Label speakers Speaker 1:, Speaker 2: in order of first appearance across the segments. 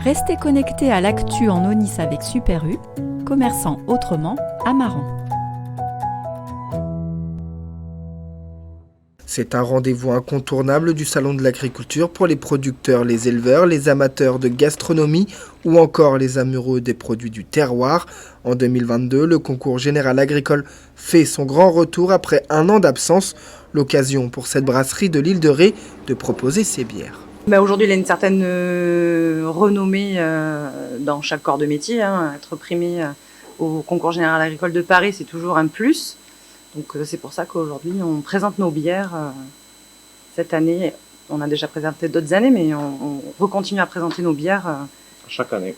Speaker 1: Restez connectés à l'actu en Aunis avec Super U, commerçant autrement à Maran.
Speaker 2: C'est un rendez-vous incontournable du Salon de l'Agriculture pour les producteurs, les éleveurs, les amateurs de gastronomie ou encore les amoureux des produits du terroir. En 2022, le concours général agricole fait son grand retour après un an d'absence. L'occasion pour cette brasserie de l'île de Ré de proposer ses bières.
Speaker 3: Aujourd'hui, il y a une certaine renommée dans chaque corps de métier. Être primé au concours général agricole de Paris, c'est toujours un plus. Donc c'est pour ça qu'aujourd'hui, on présente nos bières. Cette année, on a déjà présenté d'autres années, mais on recontinue à présenter nos bières.
Speaker 4: Chaque année.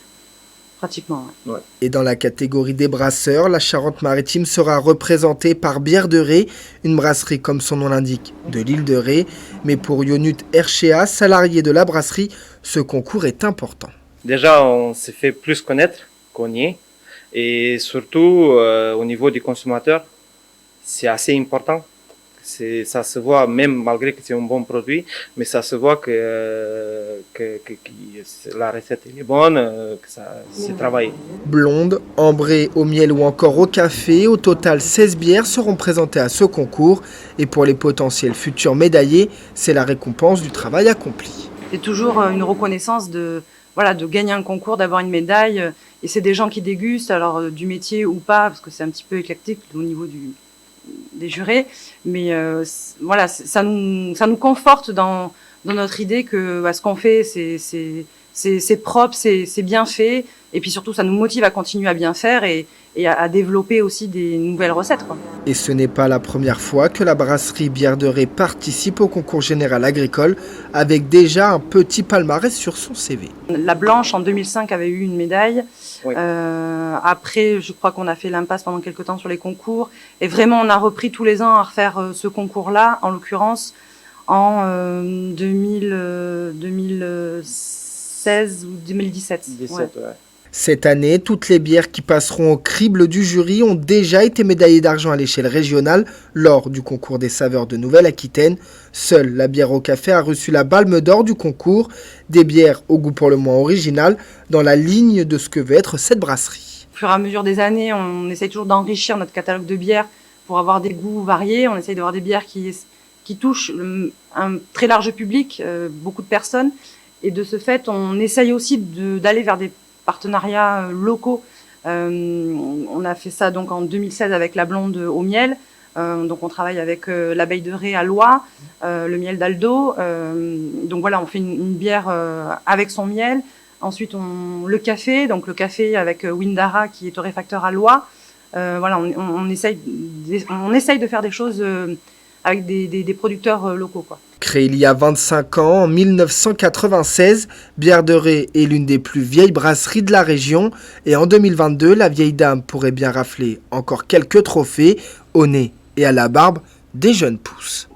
Speaker 3: Pratiquement, ouais.
Speaker 2: Ouais. Et dans la catégorie des brasseurs, la Charente-Maritime sera représentée par Bière de Ré, une brasserie comme son nom l'indique, de l'île de Ré. Mais pour Yonut Erchea, salarié de la brasserie, ce concours est important.
Speaker 4: Déjà, on s'est fait plus connaître qu'on y est. Et surtout, au niveau des consommateurs, c'est assez important. Ça se voit, même malgré que c'est un bon produit, mais ça se voit que la recette est bonne, que ça c'est travaillé.
Speaker 2: Blonde, ambrée au miel ou encore au café, au total 16 bières seront présentées à ce concours. Et pour les potentiels futurs médaillés, c'est la récompense du travail accompli.
Speaker 3: C'est toujours une reconnaissance de gagner un concours, d'avoir une médaille. Et c'est des gens qui dégustent, alors du métier ou pas, parce que c'est un petit peu éclectique au niveau des jurés, mais ça nous conforte dans notre idée que ce qu'on fait c'est propre, c'est bien fait, et puis surtout ça nous motive à continuer à bien faire et à développer aussi des nouvelles recettes, quoi.
Speaker 2: Et ce n'est pas la première fois que la brasserie Bière de Ré participe au concours général agricole avec déjà un petit palmarès sur son CV.
Speaker 3: La Blanche en 2005 avait eu une médaille.
Speaker 4: Oui.
Speaker 3: Après, je crois qu'on a fait l'impasse pendant quelques temps sur les concours. Et vraiment, on a repris tous les ans à refaire ce concours-là, en l'occurrence en 2016 ou 2017.
Speaker 4: 17, ouais.
Speaker 2: Cette année, toutes les bières qui passeront au crible du jury ont déjà été médaillées d'argent à l'échelle régionale lors du concours des saveurs de Nouvelle-Aquitaine. Seule la bière au café a reçu la Balme d'or du concours, des bières au goût pour le moins original, dans la ligne de ce que veut être cette brasserie.
Speaker 3: Au fur et à mesure des années, on essaye toujours d'enrichir notre catalogue de bières pour avoir des goûts variés. On essaye d'avoir des bières qui touchent un très large public, beaucoup de personnes. Et de ce fait, on essaye aussi d'aller vers des partenariats locaux. On a fait ça donc en 2016 avec la Blonde au miel. Donc on travaille avec l'abeille de Ré à Loie, le miel d'Aldo. Donc voilà, on fait une bière avec son miel. Ensuite le café avec Windara qui est torréfacteur à Loie. On essaye de faire des choses avec des producteurs locaux, quoi.
Speaker 2: Créée il y a 25 ans, en 1996, Bière de Ré est l'une des plus vieilles brasseries de la région. Et en 2022, la vieille dame pourrait bien rafler encore quelques trophées au nez et à la barbe des jeunes pousses.